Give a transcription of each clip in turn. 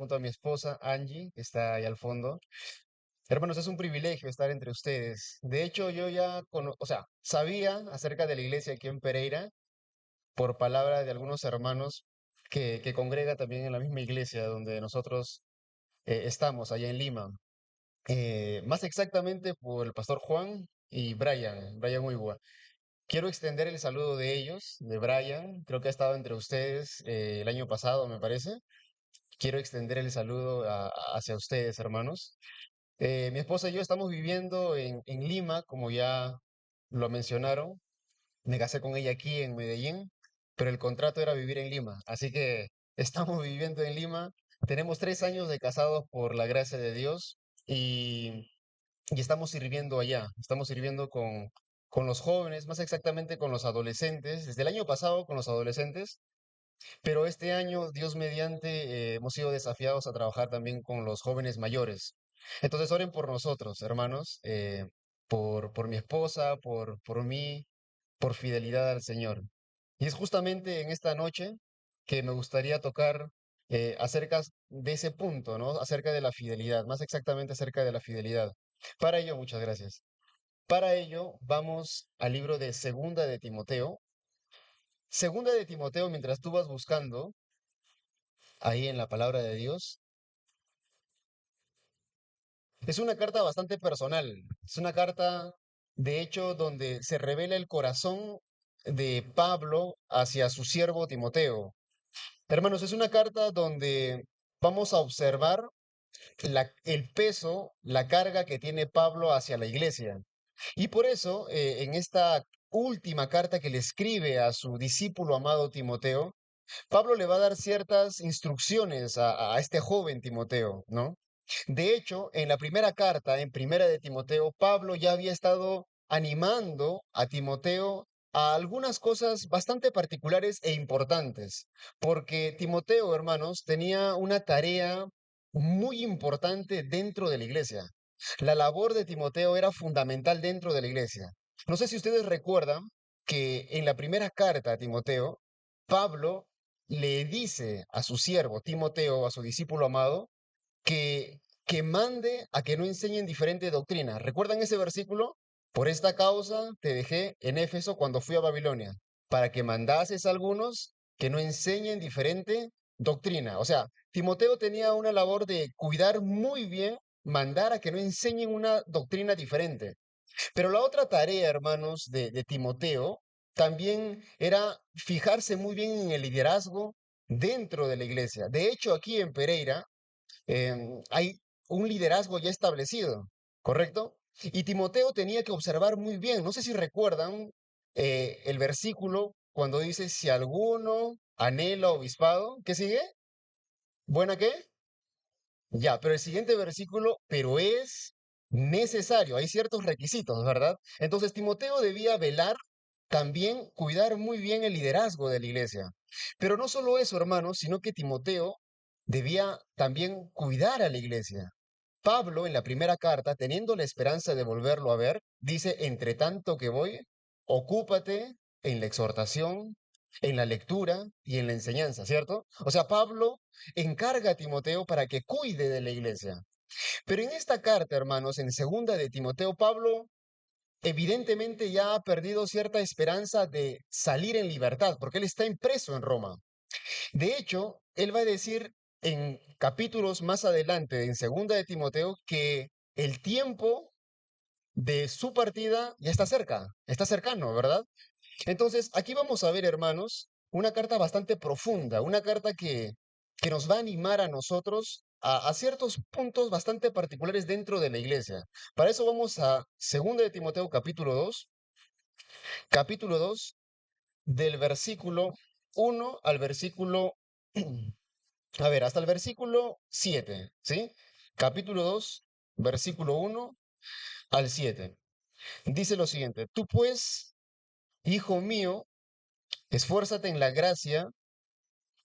junto a mi esposa Angie, que está ahí al fondo. Hermanos, es un privilegio estar entre ustedes. De hecho, yo ya, o sea, sabía acerca de la iglesia aquí en Pereira por palabra de algunos hermanos que congrega también en la misma iglesia donde nosotros estamos, allá en Lima. Más exactamente por el pastor Juan y Brian Uigua. Quiero extender el saludo de ellos, de Brian, creo que ha estado entre ustedes el año pasado, me parece. Quiero extender el saludo hacia ustedes, hermanos. Mi esposa y yo estamos viviendo en Lima, como ya lo mencionaron. Me casé con ella aquí en Medellín, pero el contrato era vivir en Lima. Así que estamos viviendo en Lima. Tenemos 3 años de casados por la gracia de Dios y estamos sirviendo allá. Estamos sirviendo con los jóvenes, más exactamente con los adolescentes. Desde el año pasado con los adolescentes, pero este año, Dios mediante, hemos sido desafiados a trabajar también con los jóvenes mayores. Entonces, oren por nosotros, hermanos, por mi esposa, por mí, por fidelidad al Señor. Y es justamente en esta noche que me gustaría tocar acerca de ese punto, ¿no? Acerca de la fidelidad, más exactamente acerca de la fidelidad. Para ello, muchas gracias. Para ello, vamos al libro de Segunda de Timoteo. Segunda de Timoteo, mientras tú vas buscando ahí en la palabra de Dios, es una carta bastante personal. Es una carta, de hecho, donde se revela el corazón de Pablo hacia su siervo Timoteo. Hermanos, es una carta donde vamos a observar el peso, la carga que tiene Pablo hacia la iglesia. Y por eso, en esta última carta que le escribe a su discípulo amado Timoteo, Pablo le va a dar ciertas instrucciones a este joven Timoteo, ¿no? De hecho, en la primera carta, en primera de Timoteo, Pablo ya había estado animando a Timoteo a algunas cosas bastante particulares e importantes, porque Timoteo, hermanos, tenía una tarea muy importante dentro de la iglesia. La labor de Timoteo era fundamental dentro de la iglesia. No sé si ustedes recuerdan que en la primera carta a Timoteo, Pablo le dice a su siervo Timoteo, a su discípulo amado, que mande a que no enseñen diferente doctrina. ¿Recuerdan ese versículo? Por esta causa te dejé en Éfeso cuando fui a Babilonia, para que mandases a algunos que no enseñen diferente doctrina. O sea, Timoteo tenía una labor de cuidar muy bien, mandar a que no enseñen una doctrina diferente. Pero la otra tarea, hermanos, de Timoteo también era fijarse muy bien en el liderazgo dentro de la iglesia. De hecho, aquí en Pereira, hay un liderazgo ya establecido, ¿correcto? Y Timoteo tenía que observar muy bien, no sé si recuerdan el versículo cuando dice, si alguno anhela obispado, ¿qué sigue? ¿Buena qué? Ya, pero el siguiente versículo, pero es necesario, hay ciertos requisitos, ¿verdad? Entonces Timoteo debía velar, también cuidar muy bien el liderazgo de la iglesia. Pero no solo eso, hermanos, sino que Timoteo debía también cuidar a la iglesia. Pablo, en la primera carta, teniendo la esperanza de volverlo a ver, dice, entre tanto que voy, ocúpate en la exhortación, en la lectura y en la enseñanza, ¿cierto? O sea, Pablo encarga a Timoteo para que cuide de la iglesia. Pero en esta carta, hermanos, en segunda de Timoteo, Pablo evidentemente ya ha perdido cierta esperanza de salir en libertad, porque él está impreso en Roma. De hecho, él va a decir en capítulos más adelante, en segunda de Timoteo, que el tiempo de su partida ya está cerca, está cercano, ¿verdad? Entonces, aquí vamos a ver, hermanos, una carta bastante profunda, una carta que nos va a animar a nosotros a ciertos puntos bastante particulares dentro de la iglesia. Para eso vamos a 2 de Timoteo capítulo 2 del versículo 1 al versículo, a ver, hasta el versículo 7, ¿sí? Capítulo 2 versículo 1 al 7. Dice lo siguiente, tú pues, hijo mío, esfuérzate en la gracia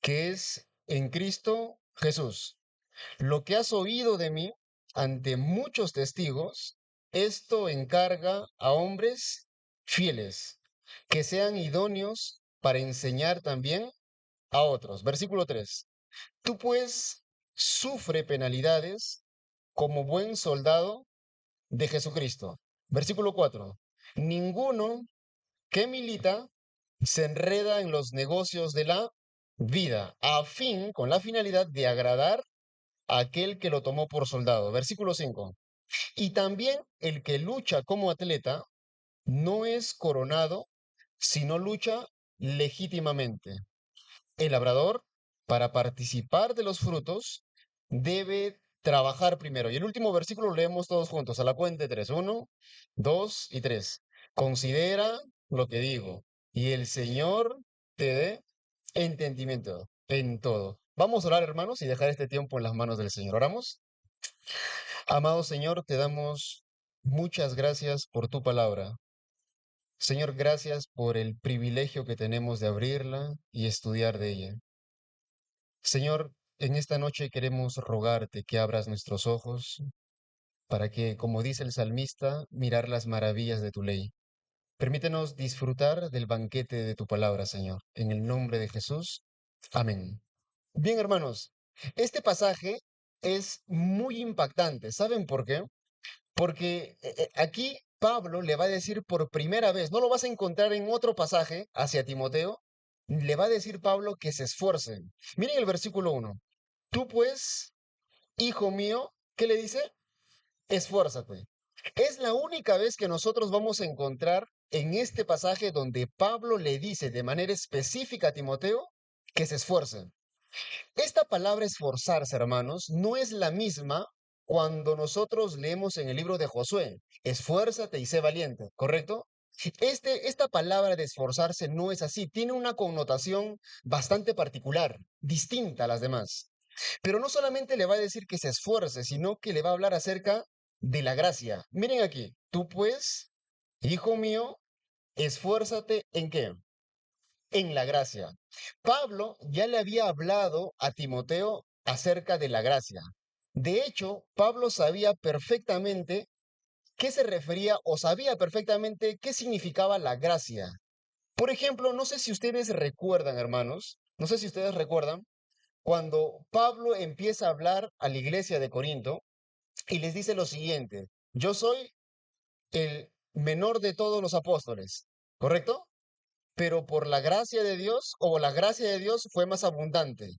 que es en Cristo Jesús. Lo que has oído de mí ante muchos testigos, esto encarga a hombres fieles, que sean idóneos para enseñar también a otros. Versículo 3. Tú pues sufre penalidades como buen soldado de Jesucristo. Versículo 4. Ninguno que milita se enreda en los negocios de la vida, con la finalidad de agradar a aquel que lo tomó por soldado. Versículo 5. Y también el que lucha como atleta no es coronado, sino lucha legítimamente. El labrador, para participar de los frutos, debe trabajar primero. Y el último versículo lo leemos todos juntos, a la cuenta de tres. Uno, dos y tres. Considera lo que digo, y el Señor te dé entendimiento en todo. Vamos a orar, hermanos, y dejar este tiempo en las manos del Señor. ¿Oramos? Amado Señor, te damos muchas gracias por tu palabra. Señor, gracias por el privilegio que tenemos de abrirla y estudiar de ella. Señor, en esta noche queremos rogarte que abras nuestros ojos para que, como dice el salmista, mirar las maravillas de tu ley. Permítenos disfrutar del banquete de tu palabra, Señor. En el nombre de Jesús. Amén. Bien, hermanos, este pasaje es muy impactante. ¿Saben por qué? Porque aquí Pablo le va a decir por primera vez, no lo vas a encontrar en otro pasaje hacia Timoteo, le va a decir Pablo que se esfuercen. Miren el versículo 1. Tú pues, hijo mío, ¿qué le dice? Esfuérzate. Es la única vez que nosotros vamos a encontrar en este pasaje donde Pablo le dice de manera específica a Timoteo que se esfuerce. Esta palabra esforzarse, hermanos, no es la misma cuando nosotros leemos en el libro de Josué, esfuérzate y sé valiente, ¿correcto? Esta palabra de esforzarse no es así, tiene una connotación bastante particular, distinta a las demás. Pero no solamente le va a decir que se esfuerce, sino que le va a hablar acerca de la gracia. Miren aquí, tú pues, hijo mío, esfuérzate ¿en qué? En la gracia. Pablo ya le había hablado a Timoteo acerca de la gracia. De hecho, Pablo sabía perfectamente qué se refería o sabía perfectamente qué significaba la gracia. Por ejemplo, no sé si ustedes recuerdan, hermanos, no sé si ustedes recuerdan, cuando Pablo empieza a hablar a la iglesia de Corinto y les dice lo siguiente, yo soy el menor de todos los apóstoles, ¿correcto? Pero por la gracia de Dios, o la gracia de Dios fue más abundante.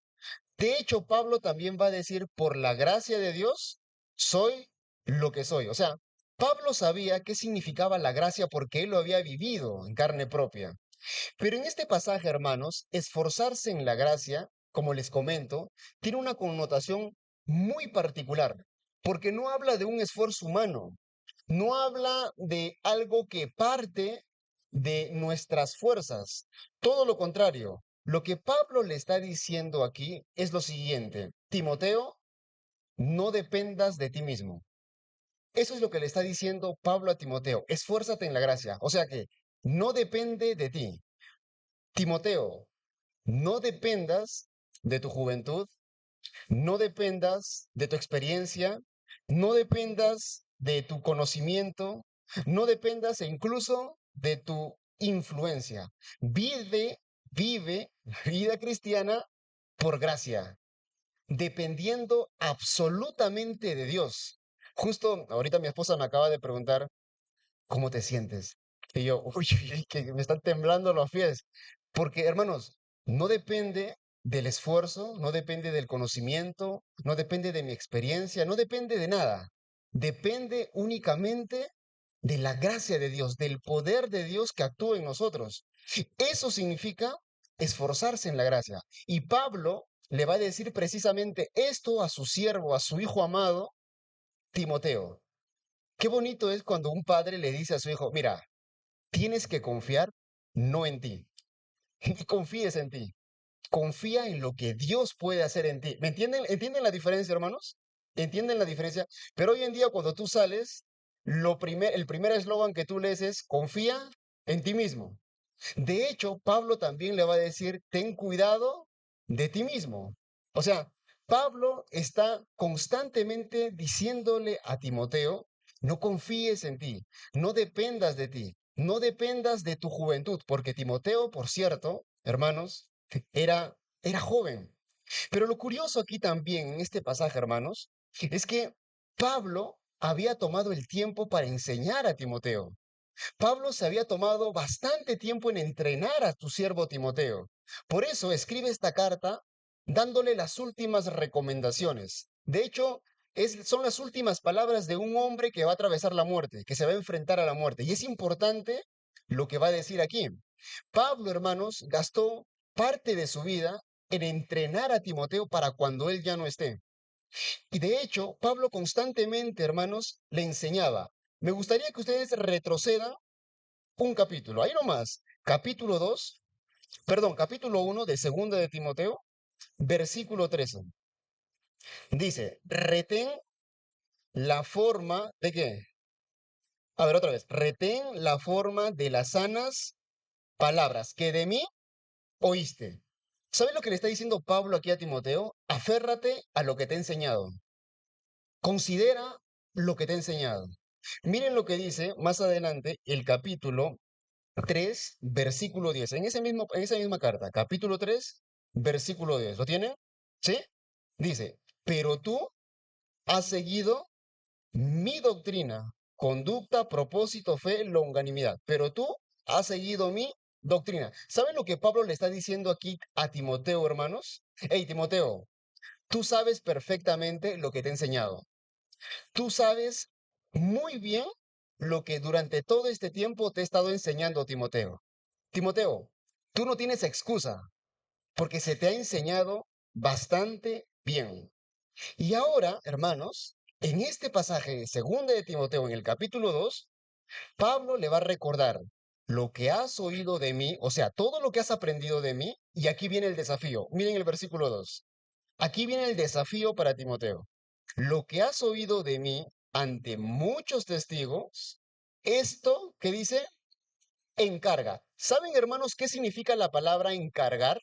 De hecho, Pablo también va a decir, por la gracia de Dios, soy lo que soy. O sea, Pablo sabía qué significaba la gracia porque él lo había vivido en carne propia. Pero en este pasaje, hermanos, esforzarse en la gracia, como les comento, tiene una connotación muy particular, porque no habla de un esfuerzo humano, no habla de algo que parte de nuestras fuerzas. Todo lo contrario, lo que Pablo le está diciendo aquí es lo siguiente, Timoteo, no dependas de ti mismo. Eso es lo que le está diciendo Pablo a Timoteo, esfuérzate en la gracia, o sea que no depende de ti. Timoteo, no dependas de tu juventud, no dependas de tu experiencia, no dependas de tu conocimiento, no dependas incluso de tu influencia. Vive la vida cristiana por gracia, dependiendo absolutamente de Dios. Justo ahorita mi esposa me acaba de preguntar, ¿cómo te sientes? Y yo, uy, uy, uy, que me están temblando los pies. Porque, hermanos, no depende del esfuerzo, no depende del conocimiento, no depende de mi experiencia, no depende de nada. Depende únicamente de la gracia de Dios, del poder de Dios que actúa en nosotros. Eso significa esforzarse en la gracia. Y Pablo le va a decir precisamente esto a su siervo, a su hijo amado, Timoteo. Qué bonito es cuando un padre le dice a su hijo, mira, tienes que confiar no en ti, no confíes en ti, confía en lo que Dios puede hacer en ti. ¿Me entienden? ¿Entienden la diferencia, hermanos? ¿Entienden la diferencia? Pero hoy en día cuando tú sales, el primer eslogan que tú lees es confía en ti mismo. De hecho, Pablo también le va a decir, ten cuidado de ti mismo. O sea, Pablo está constantemente diciéndole a Timoteo, no confíes en ti, no dependas de ti, no dependas de tu juventud, porque Timoteo, por cierto, hermanos, era joven. Pero lo curioso aquí también en este pasaje, hermanos, es que Pablo había tomado el tiempo para enseñar a Timoteo. Pablo se había tomado bastante tiempo en entrenar a tu siervo Timoteo. Por eso escribe esta carta dándole las últimas recomendaciones. De hecho, son las últimas palabras de un hombre que va a atravesar la muerte, que se va a enfrentar a la muerte. Y es importante lo que va a decir aquí. Pablo, hermanos, gastó parte de su vida en entrenar a Timoteo para cuando él ya no esté. Y de hecho, Pablo constantemente, hermanos, le enseñaba. Me gustaría que ustedes retrocedan un capítulo, ahí nomás, capítulo 1 de Segunda de Timoteo, versículo 13. Dice, retén la forma de qué. A ver, otra vez, retén la forma de las sanas palabras que de mí oíste. ¿Sabes lo que le está diciendo Pablo aquí a Timoteo? Aférrate a lo que te he enseñado. Considera lo que te he enseñado. Miren lo que dice más adelante el capítulo 3 versículo 10. En esa misma carta, capítulo 3 versículo 10. ¿Lo tienen? ¿Sí? Dice, pero tú has seguido mi doctrina, conducta, propósito, fe, longanimidad. Pero tú has seguido mi doctrina. ¿Saben lo que Pablo le está diciendo aquí a Timoteo, hermanos? Hey, Timoteo, tú sabes perfectamente lo que te he enseñado. Tú sabes muy bien lo que durante todo este tiempo te he estado enseñando, Timoteo. Timoteo, tú no tienes excusa porque se te ha enseñado bastante bien. Y ahora, hermanos, en este pasaje de 2 de Timoteo, en el capítulo 2, Pablo le va a recordar lo que has oído de mí, o sea, todo lo que has aprendido de mí, y aquí viene el desafío. Miren el versículo 2. Aquí viene el desafío para Timoteo. Lo que has oído de mí ante muchos testigos, esto que dice, encarga. ¿Saben, hermanos, qué significa la palabra encargar?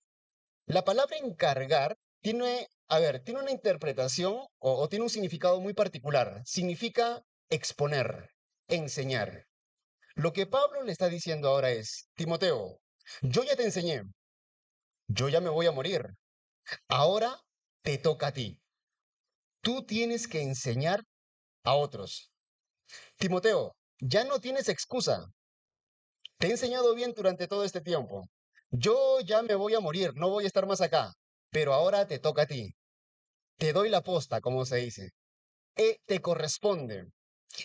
La palabra encargar tiene, a ver, tiene una interpretación o tiene un significado muy particular. Significa exponer, enseñar. Lo que Pablo le está diciendo ahora es, Timoteo, yo ya te enseñé, yo ya me voy a morir, ahora te toca a ti. Tú tienes que enseñar a otros. Timoteo, ya no tienes excusa. Te he enseñado bien durante todo este tiempo. Yo ya me voy a morir, no voy a estar más acá, pero ahora te toca a ti. Te doy la posta, como se dice. Te corresponde.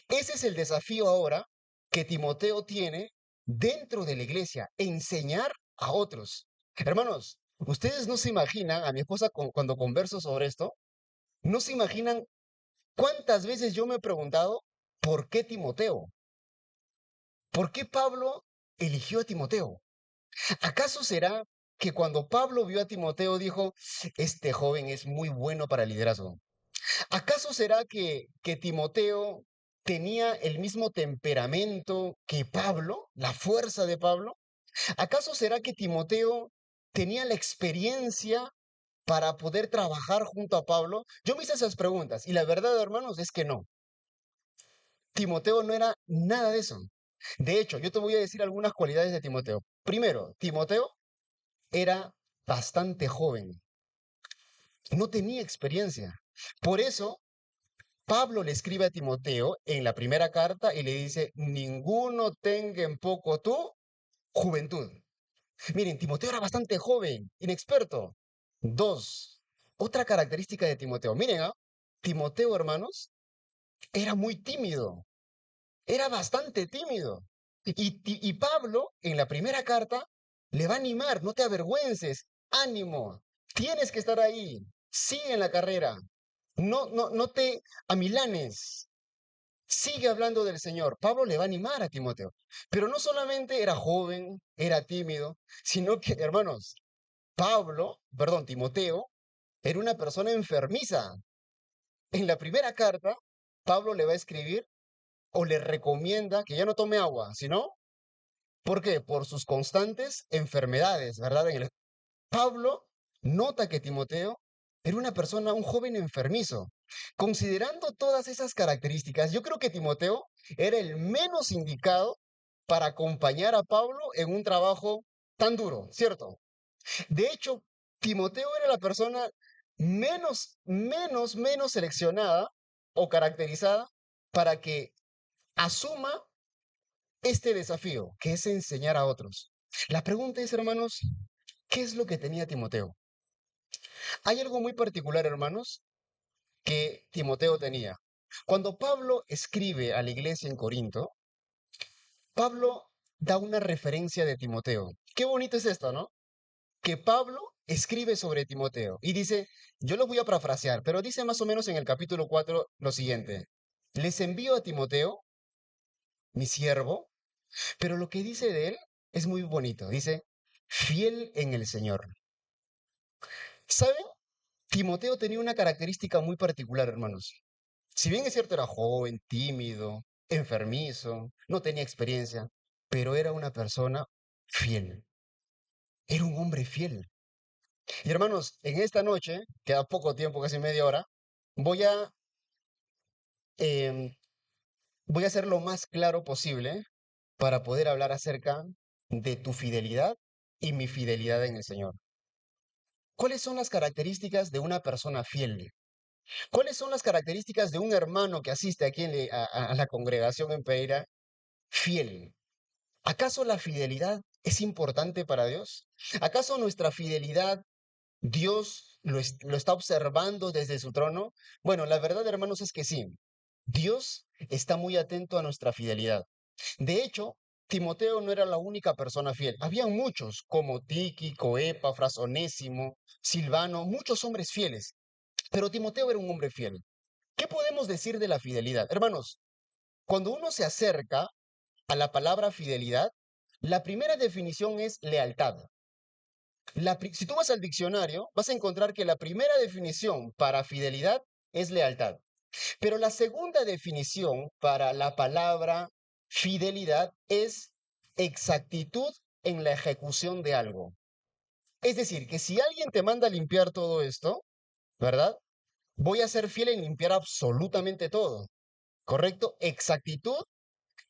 Ese es el desafío ahora que Timoteo tiene dentro de la iglesia, enseñar a otros. Hermanos, ustedes no se imaginan, a mi esposa cuando converso sobre esto, no se imaginan cuántas veces yo me he preguntado, ¿por qué Timoteo? ¿Por qué Pablo eligió a Timoteo? ¿Acaso será que cuando Pablo vio a Timoteo dijo, este joven es muy bueno para el liderazgo? ¿Acaso será que Timoteo tenía el mismo temperamento que Pablo, la fuerza de Pablo? ¿Acaso será que Timoteo tenía la experiencia para poder trabajar junto a Pablo? Yo me hice esas preguntas y la verdad, hermanos, es que no. Timoteo no era nada de eso. De hecho, yo te voy a decir algunas cualidades de Timoteo. Primero, Timoteo era bastante joven, no tenía experiencia. Por eso, Pablo le escribe a Timoteo en la primera carta y le dice, ninguno tenga en poco tu juventud. Miren, Timoteo era bastante joven, inexperto. Dos, otra característica de Timoteo. Miren, Timoteo, hermanos, era muy tímido, era bastante tímido. Y Pablo, en la primera carta, le va a animar, no te avergüences, ánimo, tienes que estar ahí, sigue en la carrera, no te amilanes, sigue hablando del Señor. Pablo le va a animar a Timoteo. Pero no solamente era joven, era tímido, sino que, hermanos, Timoteo, era una persona enfermiza. En la primera carta, Pablo le va a escribir o le recomienda que ya no tome agua, sino, ¿por qué? Por sus constantes enfermedades, ¿verdad? Pablo nota que Timoteo era una persona, un joven enfermizo. Considerando todas esas características, yo creo que Timoteo era el menos indicado para acompañar a Pablo en un trabajo tan duro, ¿cierto? De hecho, Timoteo era la persona menos seleccionada o caracterizada para que asuma este desafío, que es enseñar a otros. La pregunta es, hermanos, ¿qué es lo que tenía Timoteo? Hay algo muy particular, hermanos, que Timoteo tenía. Cuando Pablo escribe a la iglesia en Corinto, Pablo da una referencia de Timoteo. Qué bonito es esto, ¿no? Que Pablo escribe sobre Timoteo y dice, yo lo voy a parafrasear, pero dice más o menos en el capítulo 4 lo siguiente, les envío a Timoteo, mi siervo, pero lo que dice de él es muy bonito, dice, fiel en el Señor. ¿Saben? Timoteo tenía una característica muy particular, hermanos. Si bien es cierto, era joven, tímido, enfermizo, no tenía experiencia, pero era una persona fiel. Era un hombre fiel. Y hermanos, en esta noche, queda poco tiempo, casi media hora, voy a, em, voy a ser lo más claro posible para poder hablar acerca de tu fidelidad y mi fidelidad en el Señor. ¿Cuáles son las características de una persona fiel? ¿Cuáles son las características de un hermano que asiste aquí a la congregación en Pereira fiel? ¿Acaso la fidelidad es importante para Dios? ¿Acaso nuestra fidelidad Dios lo está observando desde su trono? Bueno, la verdad, hermanos, es que sí. Dios está muy atento a nuestra fidelidad. De hecho, Timoteo no era la única persona fiel. Habían muchos, como Tíquico, Epafras, Onésimo, Silvano, muchos hombres fieles. Pero Timoteo era un hombre fiel. ¿Qué podemos decir de la fidelidad? Hermanos, cuando uno se acerca a la palabra fidelidad, la primera definición es lealtad. Si tú vas al diccionario, vas a encontrar que la primera definición para fidelidad es lealtad. Pero la segunda definición para la palabra fidelidad es exactitud en la ejecución de algo. Es decir, que si alguien te manda a limpiar todo esto, ¿verdad? Voy a ser fiel en limpiar absolutamente todo. ¿Correcto? Exactitud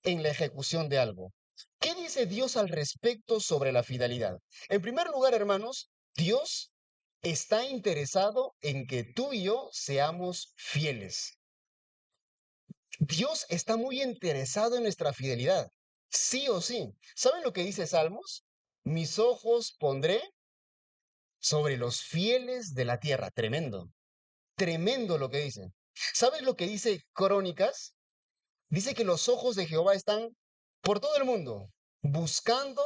en la ejecución de algo. ¿Qué dice Dios al respecto sobre la fidelidad? En primer lugar, hermanos, Dios está interesado en que tú y yo seamos fieles. Dios está muy interesado en nuestra fidelidad, sí o sí. ¿Saben lo que dice Salmos? Mis ojos pondré sobre los fieles de la tierra. Tremendo, tremendo lo que dice. ¿Sabes lo que dice Crónicas? Dice que los ojos de Jehová están por todo el mundo, buscando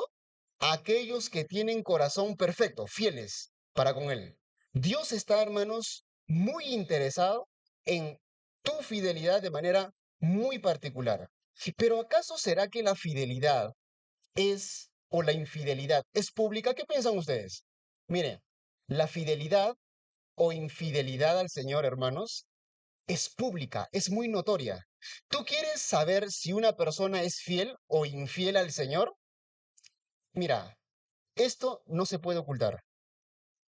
a aquellos que tienen corazón perfecto, fieles para con Él. Dios está, hermanos, muy interesado en tu fidelidad de manera muy particular. Pero ¿acaso será que la fidelidad o la infidelidad es pública? ¿Qué piensan ustedes? Mire, la fidelidad o infidelidad al Señor, hermanos, es pública, es muy notoria. ¿Tú quieres saber si una persona es fiel o infiel al Señor? Mira, esto no se puede ocultar.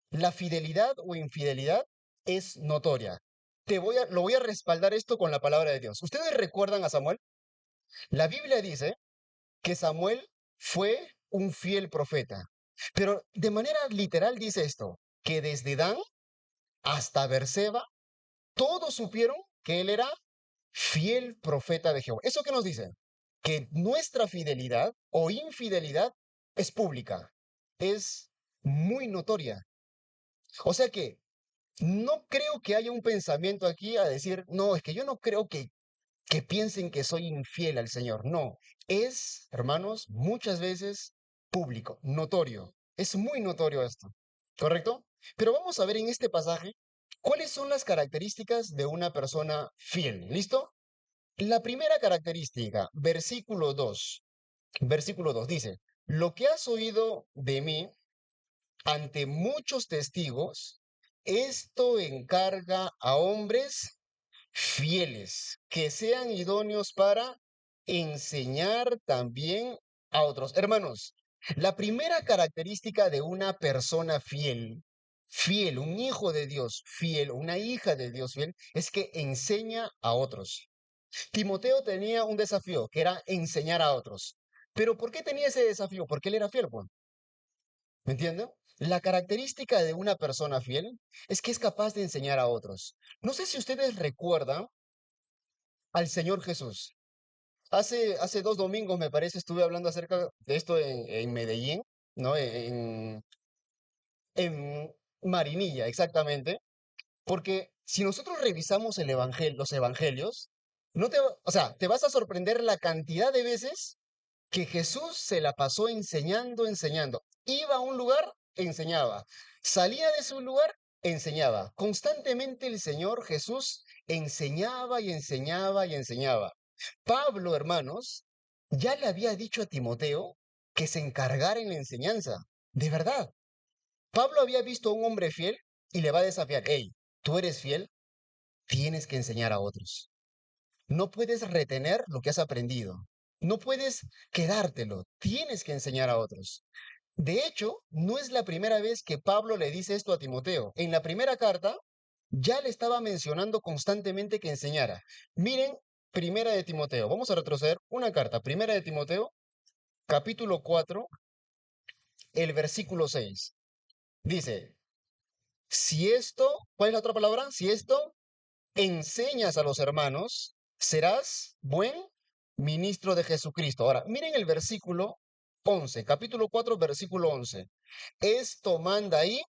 La fidelidad o infidelidad es notoria. Lo voy a respaldar esto con la palabra de Dios. ¿Ustedes recuerdan a Samuel? La Biblia dice que Samuel fue un fiel profeta, pero de manera literal dice esto, que desde Dan hasta Berseba, todos supieron que él era fiel profeta de Jehová. ¿Eso qué nos dice? Que nuestra fidelidad o infidelidad es pública, es muy notoria. O sea que no creo que haya un pensamiento aquí a decir, no, es que yo no creo que piensen que soy infiel al Señor. No, es, hermanos, muchas veces público, notorio. Es muy notorio esto, ¿correcto? Pero vamos a ver en este pasaje cuáles son las características de una persona fiel. ¿Listo? La primera característica, versículo 2 dice, lo que has oído de mí ante muchos testigos, esto encarga a hombres fieles, que sean idóneos para enseñar también a otros. Hermanos, la primera característica de una persona fiel, un hijo de Dios fiel, una hija de Dios fiel, es que enseña a otros. Timoteo tenía un desafío, que era enseñar a otros. ¿Pero por qué tenía ese desafío? Porque él era fiel, pues. ¿Me entienden? La característica de una persona fiel es que es capaz de enseñar a otros. No sé si ustedes recuerdan al Señor Jesús. Hace 2 domingos, me parece, estuve hablando acerca de esto en Medellín, ¿no? En Marinilla, exactamente. Porque si nosotros revisamos los evangelios, no te, o sea, te vas a sorprender la cantidad de veces que Jesús se la pasó enseñando, enseñando. Iba a un lugar, enseñaba. Salía de su lugar, enseñaba. Constantemente el Señor Jesús enseñaba y enseñaba y enseñaba. Pablo, hermanos, ya le había dicho a Timoteo que se encargara en la enseñanza. De verdad. Pablo había visto a un hombre fiel y le va a desafiar. Hey, tú eres fiel, tienes que enseñar a otros. No puedes retener lo que has aprendido. No puedes quedártelo. Tienes que enseñar a otros. De hecho, no es la primera vez que Pablo le dice esto a Timoteo. En la primera carta ya le estaba mencionando constantemente que enseñara. Miren, primera de Timoteo. Vamos a retroceder una carta. Primera de Timoteo, capítulo 4, el versículo 6. Dice, si esto, ¿cuál es la otra palabra? Si esto enseñas a los hermanos, serás buen ministro de Jesucristo. Ahora, miren el versículo 11, capítulo 4, versículo 11. Esto manda ahí,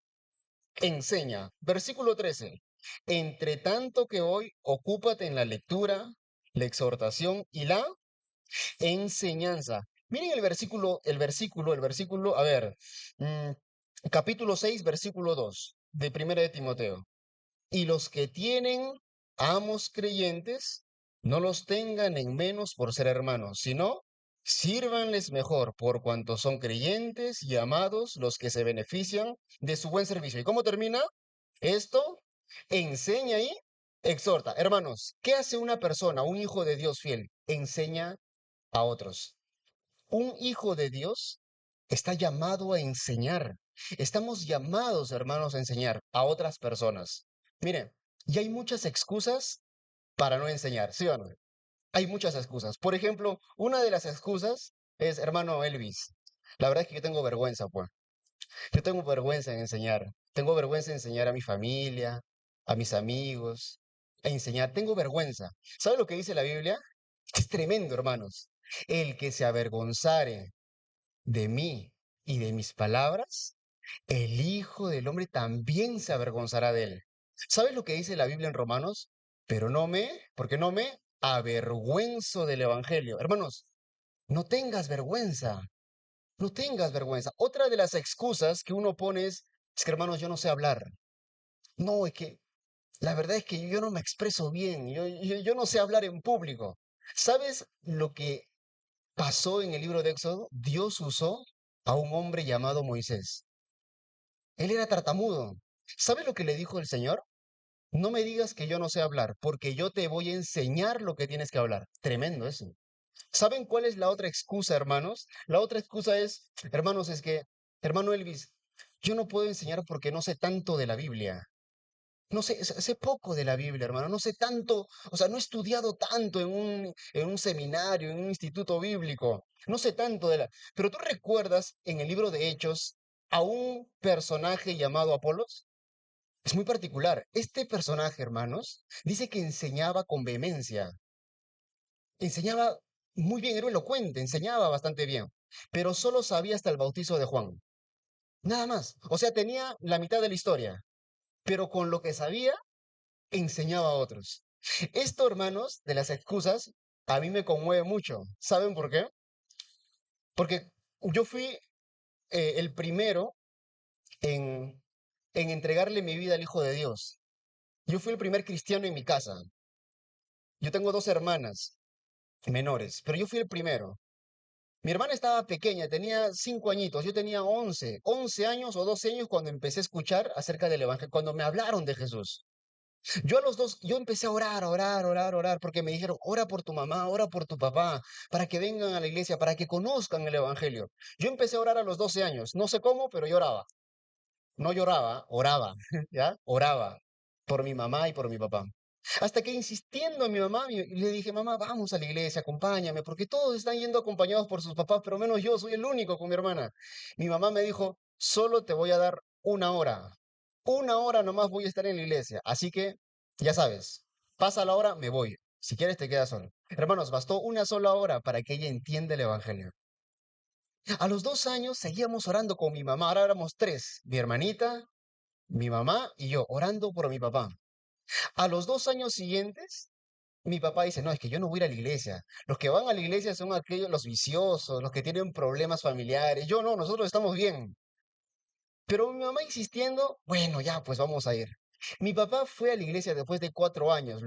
enseña. Versículo 13. Entre tanto que hoy, ocúpate en la lectura, la exhortación y la enseñanza. Miren el versículo, a ver, mm, capítulo 6, versículo 2 de Primera de Timoteo. Y los que tienen amos creyentes, no los tengan en menos por ser hermanos, sino sírvanles mejor por cuanto son creyentes y amados los que se benefician de su buen servicio. ¿Y cómo termina? Esto enseña y exhorta. Hermanos, ¿qué hace una persona, un hijo de Dios fiel? Enseña a otros. Un hijo de Dios está llamado a enseñar. Estamos llamados, hermanos, a enseñar a otras personas. Miren, y hay muchas excusas para no enseñar, ¿sí o no? Hay muchas excusas. Por ejemplo, una de las excusas es, hermano Elvis, la verdad es que yo tengo vergüenza, pues. Yo tengo vergüenza en enseñar. Tengo vergüenza en enseñar a mi familia, a mis amigos, a enseñar. Tengo vergüenza. ¿Sabe lo que dice la Biblia? Es tremendo, hermanos. El que se avergonzare de mí y de mis palabras, el Hijo del Hombre también se avergonzará de él. ¿Sabes lo que dice la Biblia en Romanos? Pero porque no me avergüenzo del Evangelio. Hermanos, no tengas vergüenza, no tengas vergüenza. Otra de las excusas que uno pone es que, hermanos, yo no sé hablar. No, es que la verdad es que yo no me expreso bien, yo no sé hablar en público. ¿Sabes lo que pasó en el libro de Éxodo? Dios usó a un hombre llamado Moisés. Él era tartamudo. ¿Sabe lo que le dijo el Señor? No me digas que yo no sé hablar, porque yo te voy a enseñar lo que tienes que hablar. Tremendo eso. ¿Saben cuál es la otra excusa, hermanos? La otra excusa es, hermanos, es que, hermano Elvis, yo no puedo enseñar porque no sé tanto de la Biblia. No sé, sé poco de la Biblia, hermano. No sé tanto, o sea, no he estudiado tanto en un seminario, en un instituto bíblico. No sé tanto de la... Pero tú recuerdas en el libro de Hechos a un personaje llamado Apolos. Es muy particular. Este personaje, hermanos, dice que enseñaba con vehemencia. Enseñaba muy bien, era elocuente, enseñaba bastante bien. Pero solo sabía hasta el bautizo de Juan. Nada más. O sea, tenía la mitad de la historia. Pero con lo que sabía enseñaba a otros. Esto, hermanos, de las excusas, a mí me conmueve mucho. ¿Saben por qué? Porque yo fui el primero en, en entregarle mi vida al Hijo de Dios. Yo fui el primer cristiano en mi casa. Yo tengo dos hermanas menores, pero yo fui el primero. Mi hermana estaba pequeña, tenía 5 añitos, yo tenía 11 años o 12 años cuando empecé a escuchar acerca del Evangelio, cuando me hablaron de Jesús. Yo a los dos, yo empecé a orar, orar, orar, orar, porque me dijeron, ora por tu mamá, ora por tu papá, para que vengan a la iglesia, para que conozcan el Evangelio. Yo empecé a orar a los 12 años, no sé cómo, pero yo oraba. No lloraba, oraba, ¿ya? Oraba por mi mamá y por mi papá. Hasta que insistiendo a mi mamá, le dije, mamá, vamos a la iglesia, acompáñame, porque todos están yendo acompañados por sus papás, pero menos yo, soy el único con mi hermana. Mi mamá me dijo, solo te voy a dar una hora. Una hora nomás voy a estar en la iglesia. Así que, ya sabes, pasa la hora, me voy. Si quieres, te quedas solo. Hermanos, bastó una sola hora para que ella entienda el evangelio. A los 2 años seguíamos orando con mi mamá. Ahora éramos tres: mi hermanita, mi mamá y yo, orando por mi papá. A los 2 años siguientes, mi papá dice: no, es que yo no voy a ir a la iglesia. Los que van a la iglesia son aquellos, los viciosos, los que tienen problemas familiares. Yo no, nosotros estamos bien. Pero mi mamá insistiendo, bueno, ya, pues vamos a ir. Mi papá fue a la iglesia después de 4 años,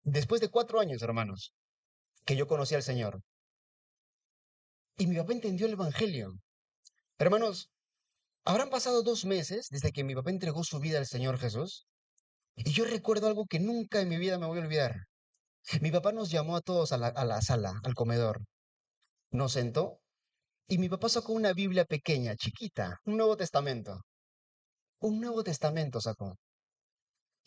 después de 4 años, hermanos, que yo conocí al Señor. Y mi papá entendió el evangelio. Hermanos, habrán pasado 2 meses desde que mi papá entregó su vida al Señor Jesús. Y yo recuerdo algo que nunca en mi vida me voy a olvidar. Mi papá nos llamó a todos a la sala, al comedor. Nos sentó y mi papá sacó una Biblia pequeña, chiquita, un Nuevo Testamento. Un Nuevo Testamento sacó.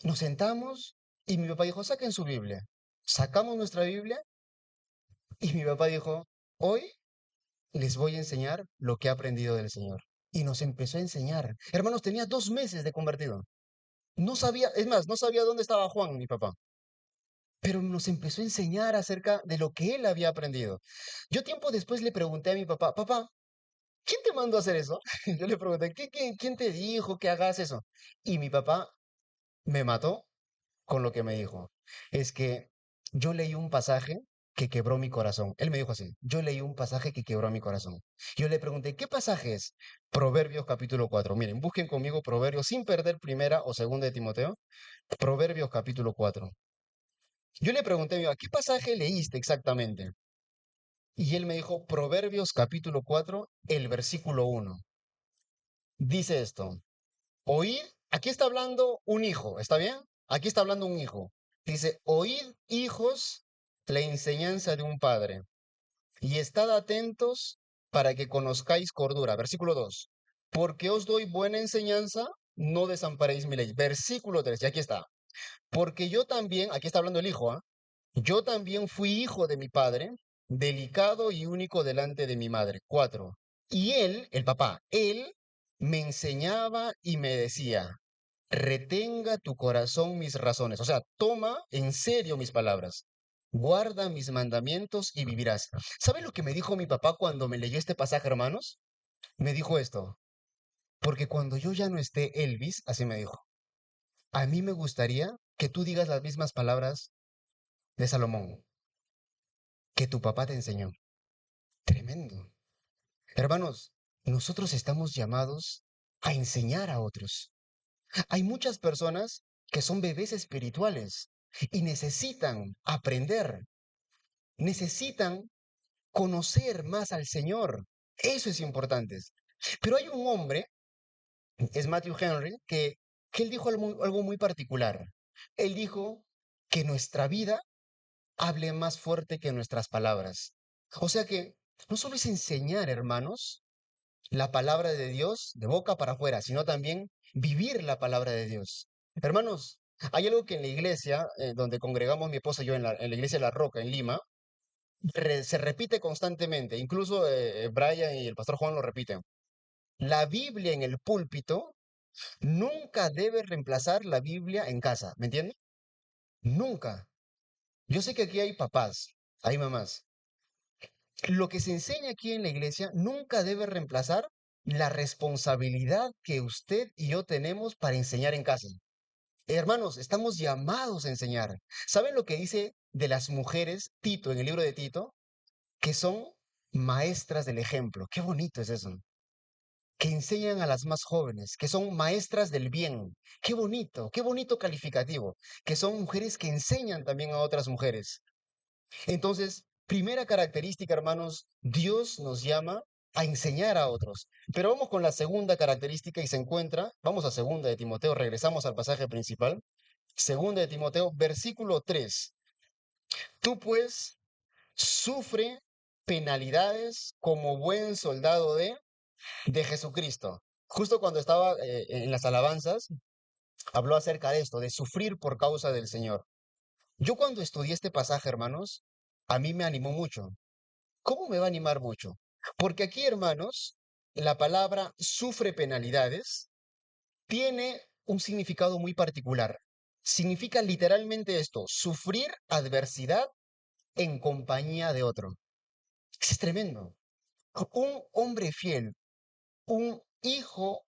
Nos sentamos y mi papá dijo: saquen su Biblia. Sacamos nuestra Biblia y mi papá dijo: hoy les voy a enseñar lo que he aprendido del Señor. Y nos empezó a enseñar. Hermanos, tenía 2 meses de convertido. No sabía, es más, no sabía dónde estaba Juan, mi papá. Pero nos empezó a enseñar acerca de lo que él había aprendido. Yo tiempo después le pregunté a mi papá: papá, ¿quién te mandó a hacer eso? Yo le pregunté: ¿quién te dijo que hagas eso? Y mi papá me mató con lo que me dijo. Es que yo leí un pasaje que quebró mi corazón. Él me dijo así: yo leí un pasaje que quebró mi corazón. Yo le pregunté: ¿qué pasaje es? Proverbios capítulo 4. Miren, busquen conmigo Proverbios sin perder primera o segunda de Timoteo. Proverbios capítulo 4. Yo le pregunté a mi papá: ¿qué pasaje leíste exactamente? Y él me dijo: Proverbios capítulo 4, el versículo 1. Dice esto: oíd, aquí está hablando un hijo, ¿está bien? Aquí está hablando un hijo. Dice: oíd, hijos, la enseñanza de un padre, y estad atentos para que conozcáis cordura. Versículo 2. Porque os doy buena enseñanza, no desamparéis mi ley. Versículo 3, y aquí está. Porque yo también, aquí está hablando el hijo, ¿ah? Yo también fui hijo de mi padre, delicado y único delante de mi madre. 4. Y él, el papá, él me enseñaba y me decía: retenga tu corazón mis razones. O sea, toma en serio mis palabras. Guarda mis mandamientos y vivirás. ¿Sabe lo que me dijo mi papá cuando me leyó este pasaje, hermanos? Me dijo esto: porque cuando yo ya no esté, Elvis, así me dijo, a mí me gustaría que tú digas las mismas palabras de Salomón, que tu papá te enseñó. Tremendo. Hermanos, nosotros estamos llamados a enseñar a otros. Hay muchas personas que son bebés espirituales y necesitan aprender, necesitan conocer más al Señor. Eso es importante. Pero hay un hombre, es Matthew Henry, que él dijo algo muy particular. Él dijo que nuestra vida hable más fuerte que nuestras palabras. O sea que no solo es enseñar, hermanos, la palabra de Dios de boca para afuera, sino también vivir la palabra de Dios. Hermanos, hay algo que en la iglesia, donde congregamos mi esposa y yo, en la iglesia de La Roca, en Lima, se repite constantemente. Incluso Brian y el pastor Juan lo repiten. La Biblia en el púlpito nunca debe reemplazar la Biblia en casa. ¿Me entienden? Nunca. Yo sé que aquí hay papás, hay mamás. Lo que se enseña aquí en la iglesia nunca debe reemplazar la responsabilidad que usted y yo tenemos para enseñar en casa. Hermanos, estamos llamados a enseñar. ¿Saben lo que dice de las mujeres Tito en el libro de Tito? Que son maestras del ejemplo. Qué bonito es eso. Que enseñan a las más jóvenes, que son maestras del bien. Qué bonito calificativo. Que son mujeres que enseñan también a otras mujeres. Entonces, primera característica, hermanos: Dios nos llama a enseñar a otros. Pero vamos con la segunda característica y se encuentra, vamos a segunda de Timoteo, regresamos al pasaje principal. Segunda de Timoteo, versículo 3. Tú pues sufre penalidades como buen soldado de Jesucristo. Justo cuando estaba en las alabanzas, habló acerca de esto, de sufrir por causa del Señor. Yo cuando estudié este pasaje, hermanos, a mí me animó mucho. ¿Cómo me va a animar mucho? Porque aquí, hermanos, la palabra sufre penalidades tiene un significado muy particular. Significa literalmente esto, sufrir adversidad en compañía de otro. Eso es tremendo. Un hombre fiel, un hijo,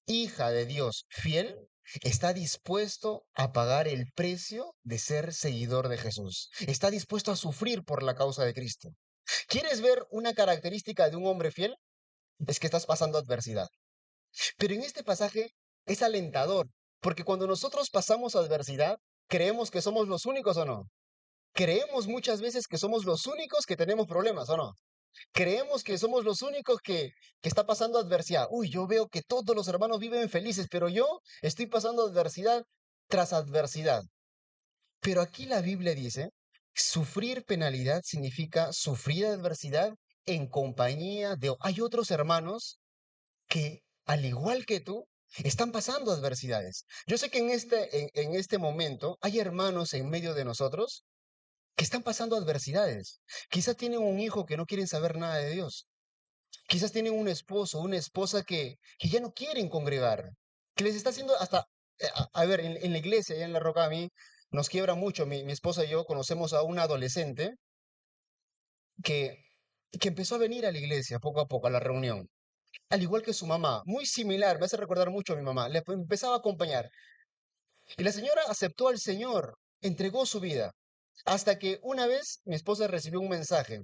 hija de Dios fiel, está dispuesto a pagar el precio de ser seguidor de Jesús. Está dispuesto a sufrir por la causa de Cristo. ¿Quieres ver una característica de un hombre fiel? Es que estás pasando adversidad. Pero en este pasaje es alentador, porque cuando nosotros pasamos adversidad, creemos que somos los únicos o no. Creemos muchas veces que somos los únicos que tenemos problemas o no. Creemos que somos los únicos que está pasando adversidad. Uy, yo veo que todos los hermanos viven felices, pero yo estoy pasando adversidad tras adversidad. Pero aquí la Biblia dice, sufrir penalidad significa sufrir adversidad en compañía de... Hay otros hermanos que, al igual que tú, están pasando adversidades. Yo sé que en este momento hay hermanos en medio de nosotros que están pasando adversidades. Quizás tienen un hijo que no quieren saber nada de Dios. Quizás tienen un esposo, una esposa que ya no quieren congregar, que les está haciendo hasta, a ver, en la iglesia, allá en La Roca, a mí nos quiebra mucho. Mi esposa y yo conocemos a una adolescente que, que empezó a venir a la iglesia poco a poco, a la reunión. Al igual que su mamá, muy similar, me hace recordar mucho a mi mamá, le empezaba a acompañar. Y la señora aceptó al Señor, entregó su vida, hasta que una vez mi esposa recibió un mensaje.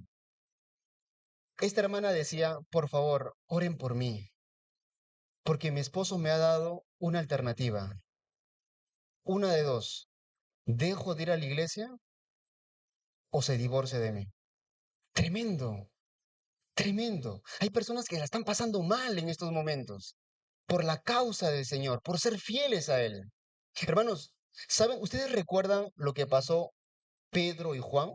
Esta hermana decía, por favor, oren por mí, porque mi esposo me ha dado una alternativa, una de dos, dejo de ir a la iglesia o se divorcia de mí. Tremendo, tremendo. Hay personas que la están pasando mal en estos momentos, por la causa del Señor, por ser fieles a Él. Hermanos, ¿saben? ¿Ustedes recuerdan lo que pasó Pedro y Juan?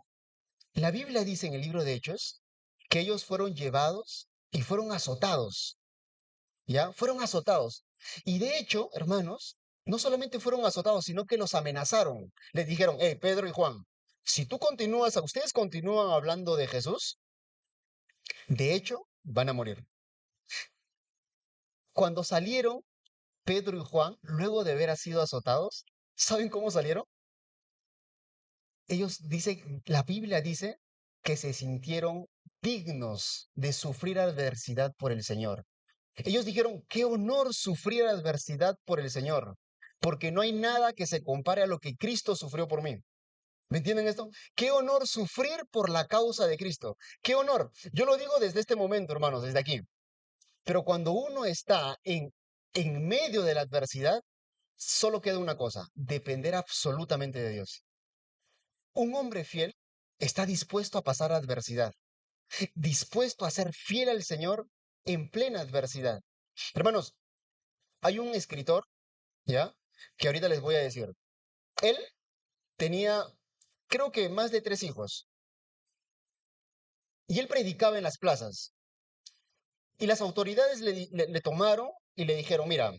La Biblia dice en el libro de Hechos que ellos fueron llevados y fueron azotados, ¿ya? Fueron azotados. Y de hecho, hermanos, no solamente fueron azotados, sino que los amenazaron. Les dijeron, hey, Pedro y Juan, si tú continúas, ustedes continúan hablando de Jesús, de hecho, van a morir. Cuando salieron Pedro y Juan, luego de haber sido azotados, ¿saben cómo salieron? Ellos dicen, la Biblia dice que se sintieron dignos de sufrir adversidad por el Señor. Ellos dijeron, qué honor sufrir adversidad por el Señor, porque no hay nada que se compare a lo que Cristo sufrió por mí. ¿Me entienden esto? Qué honor sufrir por la causa de Cristo. Qué honor. Yo lo digo desde este momento, hermanos, desde aquí. Pero cuando uno está en medio de la adversidad, solo queda una cosa, depender absolutamente de Dios. Un hombre fiel está dispuesto a pasar adversidad, dispuesto a ser fiel al Señor en plena adversidad. Hermanos, hay un escritor, ¿ya? Que ahorita les voy a decir. Él tenía, creo que más de 3 hijos, y él predicaba en las plazas. Y las autoridades le tomaron y le dijeron, mira,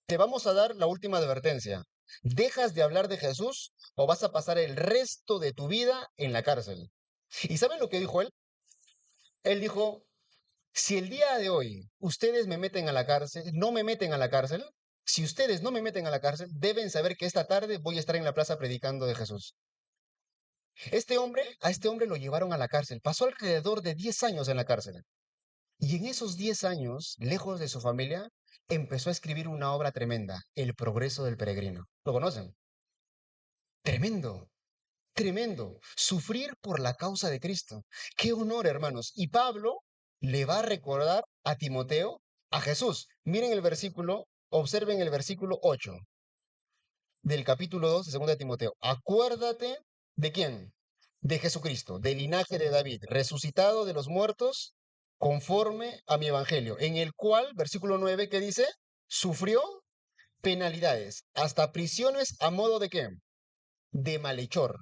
te vamos a dar la última advertencia. ¿Dejas de hablar de Jesús o vas a pasar el resto de tu vida en la cárcel? ¿Y saben lo que dijo él? Él dijo, si el día de hoy ustedes me meten a la cárcel, no me meten a la cárcel, si ustedes no me meten a la cárcel, deben saber que esta tarde voy a estar en la plaza predicando de Jesús. A este hombre lo llevaron a la cárcel. Pasó alrededor de 10 años en la cárcel. Y en esos 10 años, lejos de su familia, empezó a escribir una obra tremenda, El progreso del peregrino. ¿Lo conocen? Tremendo, tremendo. Sufrir por la causa de Cristo. Qué honor, hermanos. Y Pablo le va a recordar a Timoteo a Jesús. Miren el versículo, observen el versículo 8 del capítulo 2 de 2 de Timoteo. Acuérdate de quién? De Jesucristo, del linaje de David, resucitado de los muertos conforme a mi evangelio, en el cual, versículo 9, ¿qué dice? Sufrió penalidades, hasta prisiones a modo de qué? De malhechor.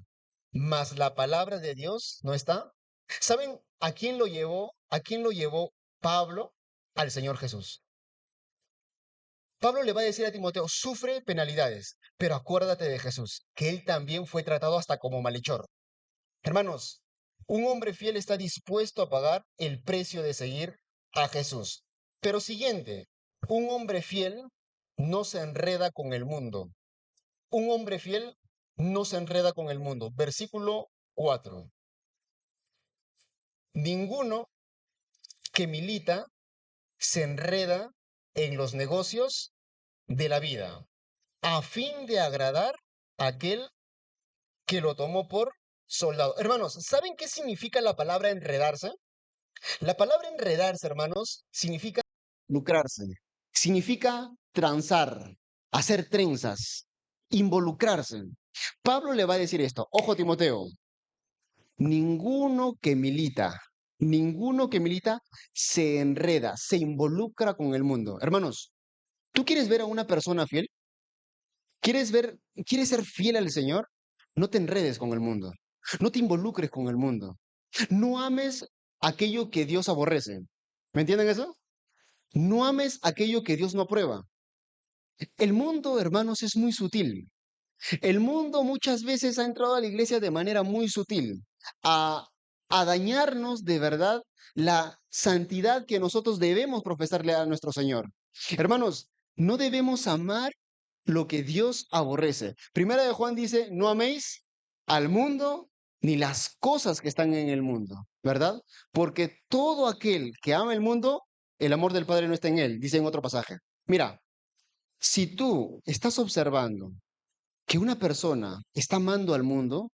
Mas la palabra de Dios no está. ¿Saben a quién lo llevó? ¿A quién lo llevó Pablo? Al Señor Jesús. Pablo le va a decir a Timoteo, sufre penalidades, pero acuérdate de Jesús, que él también fue tratado hasta como malhechor. Hermanos, un hombre fiel está dispuesto a pagar el precio de seguir a Jesús. Pero siguiente, un hombre fiel no se enreda con el mundo. Un hombre fiel no se enreda con el mundo. Versículo 4. Ninguno que milita se enreda en los negocios de la vida, a fin de agradar a aquel que lo tomó por soldado. Hermanos, ¿saben qué significa la palabra enredarse? La palabra enredarse, hermanos, significa lucrarse, significa transar, hacer trenzas, involucrarse. Pablo le va a decir esto, ojo Timoteo, ninguno que milita se enreda, se involucra con el mundo. Hermanos, ¿tú quieres ver a una persona fiel? ¿Quieres ver, quieres ser fiel al Señor? No te enredes con el mundo. No te involucres con el mundo. No ames aquello que Dios aborrece. ¿Me entienden eso? No ames aquello que Dios no aprueba. El mundo, hermanos, es muy sutil. El mundo muchas veces ha entrado a la iglesia de manera muy sutil, a, a dañarnos de verdad la santidad que nosotros debemos profesarle a nuestro Señor. Hermanos, no debemos amar lo que Dios aborrece. Primera de Juan dice, no améis al mundo ni las cosas que están en el mundo, ¿verdad? Porque todo aquel que ama el mundo, el amor del Padre no está en él, dice en otro pasaje. Mira, si tú estás observando que una persona está amando al mundo,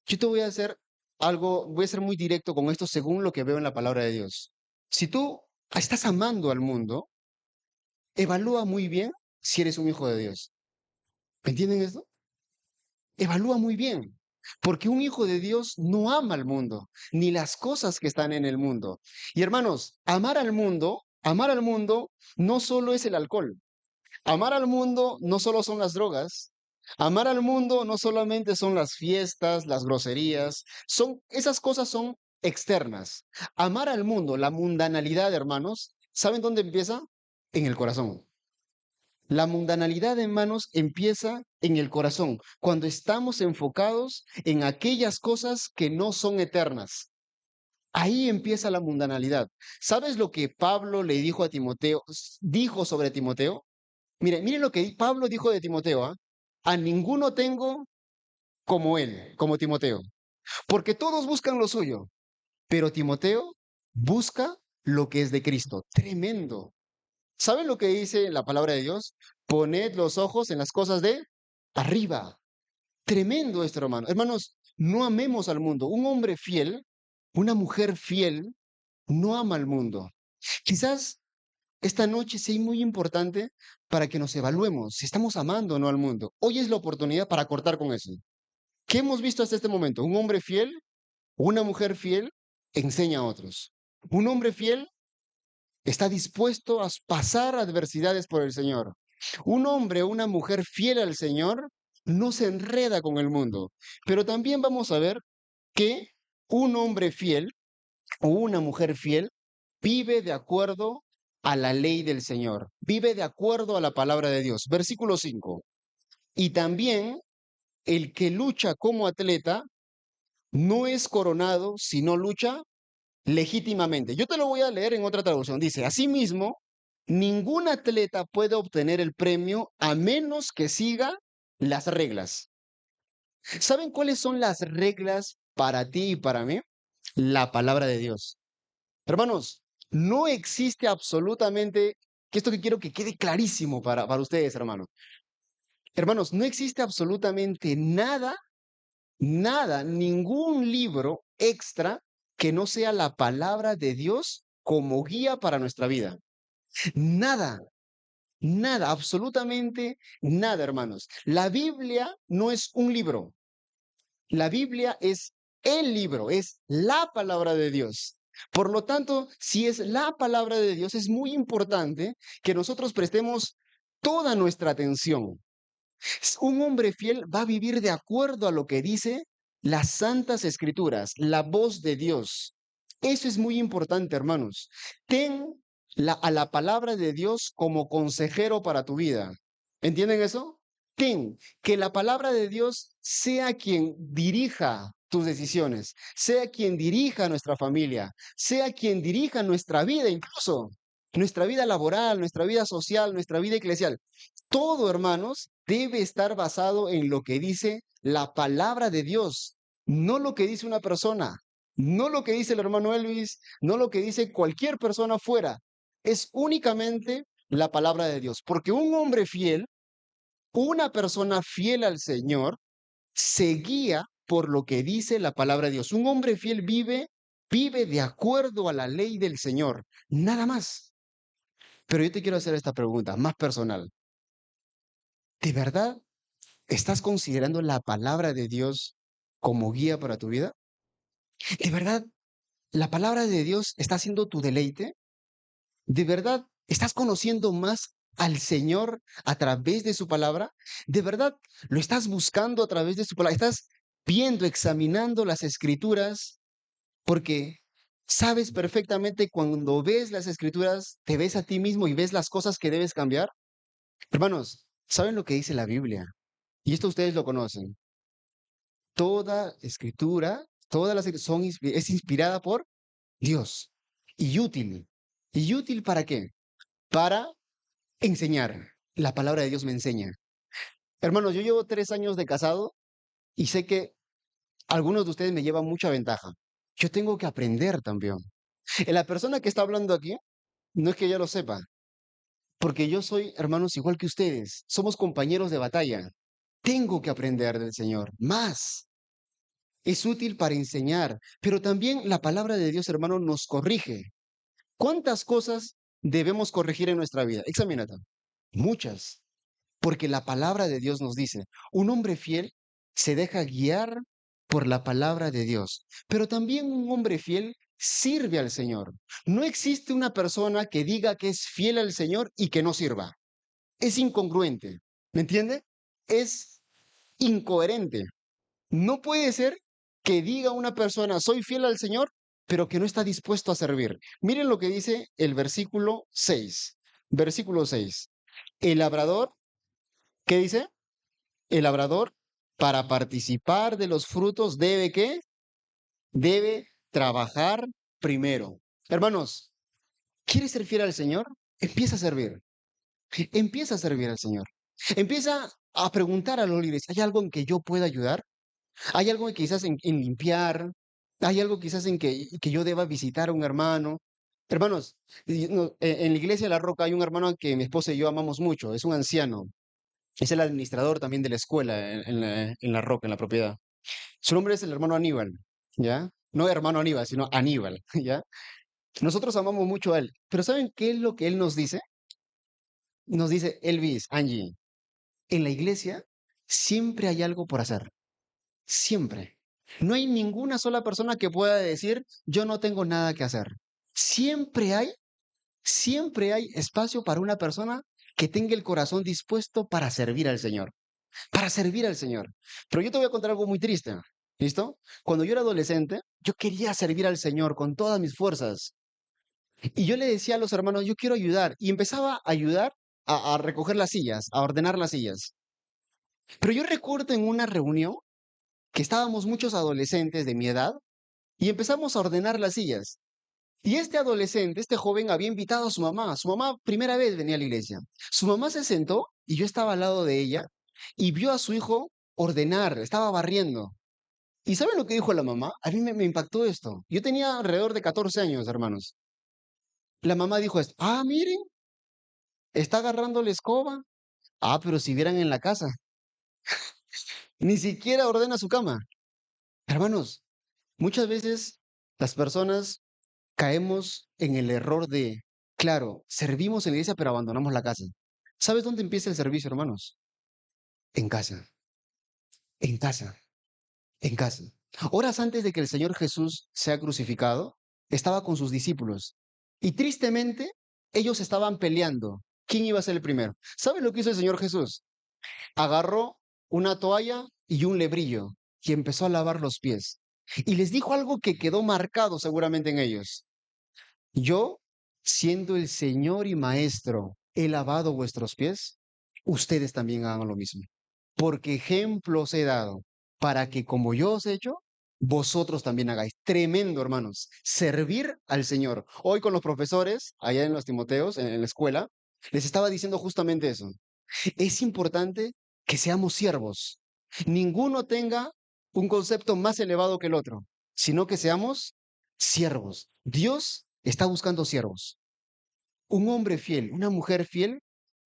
yo te voy a hacer algo, voy a ser muy directo con esto según lo que veo en la palabra de Dios. Si tú estás amando al mundo, evalúa muy bien si eres un hijo de Dios. ¿Entienden esto? Evalúa muy bien, porque un hijo de Dios no ama al mundo, ni las cosas que están en el mundo. Y hermanos, amar al mundo no solo es el alcohol. Amar al mundo no solo son las drogas, amar al mundo no solamente son las fiestas, las groserías, esas cosas son externas. Amar al mundo, la mundanalidad, hermanos, ¿saben dónde empieza? En el corazón. La mundanalidad, hermanos, empieza en el corazón, cuando estamos enfocados en aquellas cosas que no son eternas. Ahí empieza la mundanalidad. ¿Sabes lo que Pablo le dijo a Timoteo, dijo sobre Timoteo? Miren lo que Pablo dijo de Timoteo, ¿ah? A ninguno tengo como él, como Timoteo, porque todos buscan lo suyo, pero Timoteo busca lo que es de Cristo. Tremendo. ¿Saben lo que dice la palabra de Dios? Poned los ojos en las cosas de arriba. Tremendo esto, hermano. Hermanos, no amemos al mundo. Un hombre fiel, una mujer fiel, no ama al mundo. Quizás esta noche sí es muy importante para que nos evaluemos si estamos amando o no al mundo. Hoy es la oportunidad para cortar con eso. ¿Qué hemos visto hasta este momento? Un hombre fiel, una mujer fiel, enseña a otros. Un hombre fiel está dispuesto a pasar adversidades por el Señor. Un hombre o una mujer fiel al Señor no se enreda con el mundo. Pero también vamos a ver que un hombre fiel o una mujer fiel vive de acuerdo a la ley del Señor, vive de acuerdo a la palabra de Dios. Versículo 5. Y también el que lucha como atleta no es coronado si no lucha legítimamente. Yo te lo voy a leer en otra traducción. Dice, asimismo, ningún atleta puede obtener el premio a menos que siga las reglas. ¿Saben cuáles son las reglas para ti y para mí? La palabra de Dios. Hermanos, no existe absolutamente, que esto que quiero que quede clarísimo para ustedes, hermanos. Hermanos, no existe absolutamente nada, nada, ningún libro extra que no sea la palabra de Dios como guía para nuestra vida. Nada, nada, absolutamente nada, hermanos. La Biblia no es un libro. La Biblia es el libro, es la palabra de Dios. Por lo tanto, si es la palabra de Dios, es muy importante que nosotros prestemos toda nuestra atención. Un hombre fiel va a vivir de acuerdo a lo que dice las santas escrituras, la voz de Dios. Eso es muy importante, hermanos. Ten a la palabra de Dios como consejero para tu vida. ¿Entienden eso? Ten que la palabra de Dios sea quien dirija tus decisiones, sea quien dirija nuestra familia, sea quien dirija nuestra vida incluso. nuestra vida laboral, nuestra vida social, nuestra vida eclesial. Todo, hermanos, debe estar basado en lo que dice la palabra de Dios, no lo que dice una persona, no lo que dice el hermano Elvis, no lo que dice cualquier persona fuera. Es únicamente la palabra de Dios, porque un hombre fiel, una persona fiel al Señor, se guía por lo que dice la palabra de Dios. Un hombre fiel vive de acuerdo a la ley del Señor, nada más. Pero yo te quiero hacer esta pregunta, más personal. ¿De verdad estás considerando la palabra de Dios como guía para tu vida? ¿De verdad la palabra de Dios está siendo tu deleite? ¿De verdad estás conociendo más al Señor a través de su palabra? ¿De verdad lo estás buscando a través de su palabra? ¿Estás viendo, examinando las escrituras? Porque sabes perfectamente cuando ves las escrituras, te ves a ti mismo y ves las cosas que debes cambiar. Hermanos, ¿saben lo que dice la Biblia? Y esto ustedes lo conocen. Toda escritura, todas las es inspirada por Dios y útil. ¿Y útil para qué? Para enseñar. La palabra de Dios me enseña. Hermanos, yo llevo 3 años de casado y sé que algunos de ustedes me llevan mucha ventaja. Yo tengo que aprender también. La persona que está hablando aquí no es que ya lo sepa, porque yo soy, hermanos, igual que ustedes. Somos compañeros de batalla. Tengo que aprender del Señor más. Es útil para enseñar, pero también la palabra de Dios, hermano, nos corrige. ¿Cuántas cosas debemos corregir en nuestra vida? Examínate. Muchas, porque la palabra de Dios nos dice, un hombre fiel se deja guiar por la palabra de Dios, pero también un hombre fiel sirve al Señor. No existe una persona que diga que es fiel al Señor y que no sirva. Es incongruente, ¿me entiende? Es incoherente. No puede ser que diga una persona, soy fiel al Señor, pero que no está dispuesto a servir. Miren lo que dice el versículo 6. Versículo 6. El labrador, ¿qué dice? El labrador, para participar de los frutos, ¿debe qué? Debe trabajar primero. Hermanos, ¿quieres ser fiel al Señor? Empieza a servir. Empieza a servir al Señor. Empieza a preguntar a los líderes, ¿hay algo en que yo pueda ayudar? Hay algo quizás en limpiar, hay algo quizás que yo deba visitar a un hermano. Hermanos, en la iglesia de La Roca hay un hermano que mi esposa y yo amamos mucho, es un anciano, es el administrador también de la escuela en La Roca, en la propiedad. Su nombre es el hermano Aníbal, ¿ya? No hermano Aníbal, sino Aníbal, ¿ya? Nosotros amamos mucho a él, pero ¿saben qué es lo que él nos dice? Nos dice, Elvis, Angie, en la iglesia siempre hay algo por hacer. Siempre. No hay ninguna sola persona que pueda decir, yo no tengo nada que hacer. Siempre hay espacio para una persona que tenga el corazón dispuesto para servir al Señor. Para servir al Señor. Pero yo te voy a contar algo muy triste. ¿Listo? Cuando yo era adolescente, yo quería servir al Señor con todas mis fuerzas. Y yo le decía a los hermanos, yo quiero ayudar. Y empezaba a ayudar a recoger las sillas, a ordenar las sillas. Pero yo recuerdo en una reunión que estábamos muchos adolescentes de mi edad y empezamos a ordenar las sillas. Y este adolescente, este joven, había invitado a su mamá. Su mamá primera vez venía a la iglesia. Su mamá se sentó y yo estaba al lado de ella y vio a su hijo ordenar, estaba barriendo. ¿Y saben lo que dijo la mamá? A mí me impactó esto. Yo tenía alrededor de 14 años, hermanos. La mamá dijo esto, ah, miren, está agarrando la escoba. Ah, pero si vieran en la casa, ni siquiera ordena su cama. Hermanos, muchas veces las personas caemos en el error de, claro, servimos en la iglesia pero abandonamos la casa. ¿Sabes dónde empieza el servicio, hermanos? En casa, en casa, en casa. Horas antes de que el Señor Jesús sea crucificado, estaba con sus discípulos y tristemente ellos estaban peleando. ¿Quién iba a ser el primero? ¿Saben lo que hizo el Señor Jesús? Agarró una toalla y un lebrillo y empezó a lavar los pies. Y les dijo algo que quedó marcado seguramente en ellos. Yo, siendo el Señor y Maestro, he lavado vuestros pies, ustedes también hagan lo mismo. Porque ejemplos he dado para que como yo os he hecho, vosotros también hagáis. Tremendo, hermanos. Servir al Señor. Hoy con los profesores, allá en los Timoteos, en la escuela, les estaba diciendo justamente eso. Es importante que seamos siervos. Ninguno tenga un concepto más elevado que el otro, sino que seamos siervos. Dios está buscando siervos. Un hombre fiel, una mujer fiel,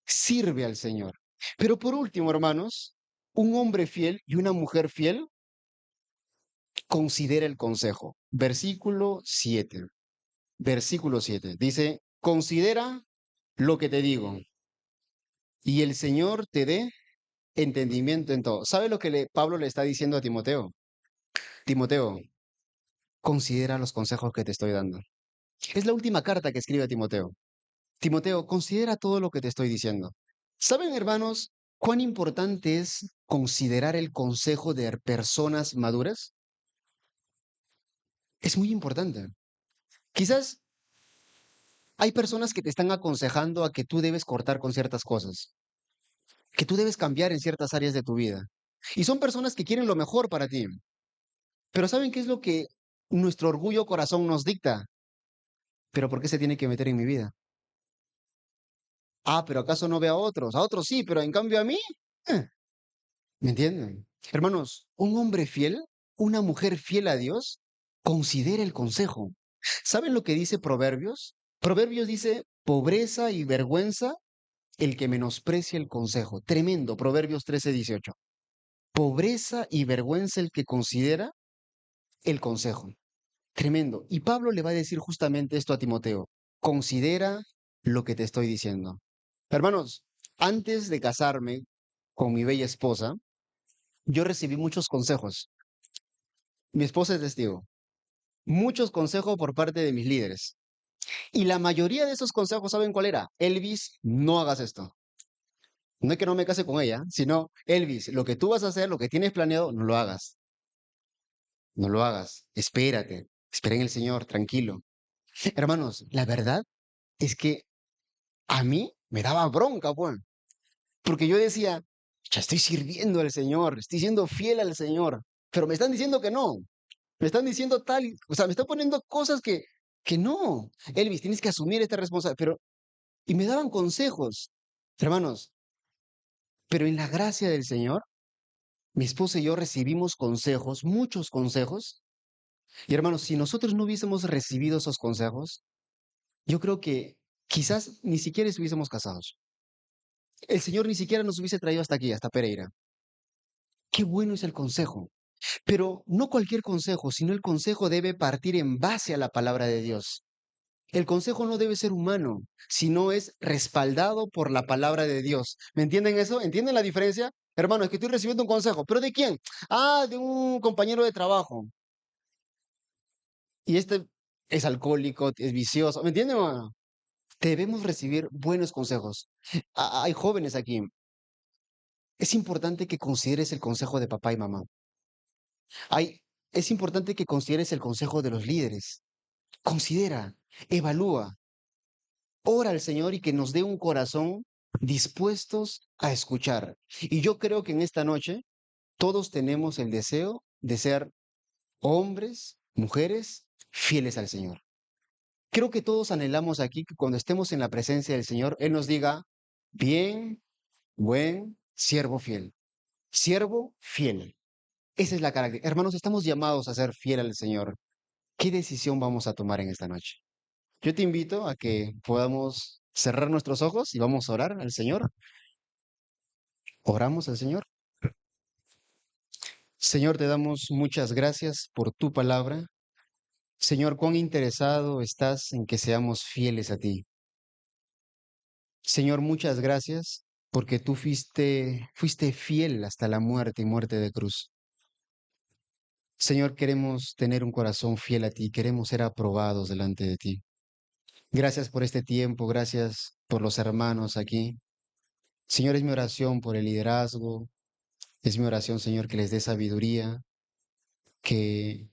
sirve al Señor. Pero por último, hermanos, un hombre fiel y una mujer fiel considera el consejo. Versículo 7. Versículo 7. Dice, considera lo que te digo y el Señor te dé entendimiento en todo. ¿Sabe lo que Pablo le está diciendo a Timoteo? Timoteo, considera los consejos que te estoy dando. Es la última carta que escribe a Timoteo. Timoteo, considera todo lo que te estoy diciendo. ¿Saben, hermanos, cuán importante es considerar el consejo de personas maduras? Es muy importante. Quizás hay personas que te están aconsejando a que tú debes cortar con ciertas cosas, que tú debes cambiar en ciertas áreas de tu vida. Y son personas que quieren lo mejor para ti. Pero ¿saben qué es lo que nuestro orgullo corazón nos dicta? ¿Pero por qué se tiene que meter en mi vida? Ah, pero ¿acaso no ve a otros? A otros sí, pero en cambio a mí. eh, ¿Me entienden? Hermanos, un hombre fiel, una mujer fiel a Dios, considera el consejo. ¿Saben lo que dice Proverbios? Proverbios dice, pobreza y vergüenza el que menosprecia el consejo. Tremendo, Proverbios 13:18. Pobreza y vergüenza el que considera el consejo. Tremendo. Y Pablo le va a decir justamente esto a Timoteo. Considera lo que te estoy diciendo. Hermanos, antes de casarme con mi bella esposa, yo recibí muchos consejos. Mi esposa es testigo. Muchos consejos por parte de mis líderes. Y la mayoría de esos consejos, ¿saben cuál era? Elvis, no hagas esto. No es que no me case con ella, sino, Elvis, lo que tú vas a hacer, lo que tienes planeado, no lo hagas. No lo hagas. Espérate. Espera en el Señor, tranquilo. Hermanos, la verdad es que a mí me daba bronca, pues. Porque yo decía, ya estoy sirviendo al Señor, estoy siendo fiel al Señor, pero me están diciendo que no. Me están diciendo tal, o sea, me están poniendo cosas que no. Elvis, tienes que asumir esta responsabilidad, pero, y me daban consejos, hermanos, pero en la gracia del Señor, mi esposa y yo recibimos consejos, muchos consejos, y hermanos, si nosotros no hubiésemos recibido esos consejos, yo creo que quizás ni siquiera estuviésemos casados. El Señor ni siquiera nos hubiese traído hasta aquí, hasta Pereira. Qué bueno es el consejo. Pero no cualquier consejo, sino el consejo debe partir en base a la palabra de Dios. El consejo no debe ser humano, sino es respaldado por la palabra de Dios. ¿Me entienden eso? ¿Entienden la diferencia? Hermano, es que estoy recibiendo un consejo, ¿pero de quién? Ah, de un compañero de trabajo. Y este es alcohólico, es vicioso. ¿Me entienden, hermano? Debemos recibir buenos consejos. Hay jóvenes aquí. Es importante que consideres el consejo de papá y mamá. Hay, es importante que consideres el consejo de los líderes. Considera, evalúa, ora al Señor y que nos dé un corazón dispuestos a escuchar. Y yo creo que en esta noche todos tenemos el deseo de ser hombres, mujeres fieles al Señor. Creo que todos anhelamos aquí que cuando estemos en la presencia del Señor, Él nos diga, bien, buen, siervo fiel. Siervo fiel. Esa es la característica. Hermanos, estamos llamados a ser fiel al Señor. ¿Qué decisión vamos a tomar en esta noche? Yo te invito a que podamos cerrar nuestros ojos y vamos a orar al Señor. Oramos al Señor. Señor, te damos muchas gracias por tu palabra. Señor, cuán interesado estás en que seamos fieles a ti. Señor, muchas gracias porque tú fuiste fiel hasta la muerte y muerte de cruz. Señor, queremos tener un corazón fiel a ti, queremos ser aprobados delante de ti. Gracias por este tiempo, gracias por los hermanos aquí. Señor, es mi oración por el liderazgo, es mi oración, Señor, que les dé sabiduría, que,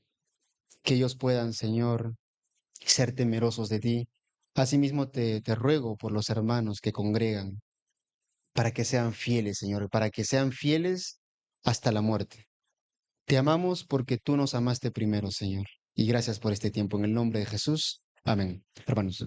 que ellos puedan, Señor, ser temerosos de ti. Asimismo, te ruego por los hermanos que congregan, para que sean fieles, Señor, para que sean fieles hasta la muerte. Te amamos porque tú nos amaste primero, Señor. Y gracias por este tiempo. En el nombre de Jesús. Amén. Hermanos.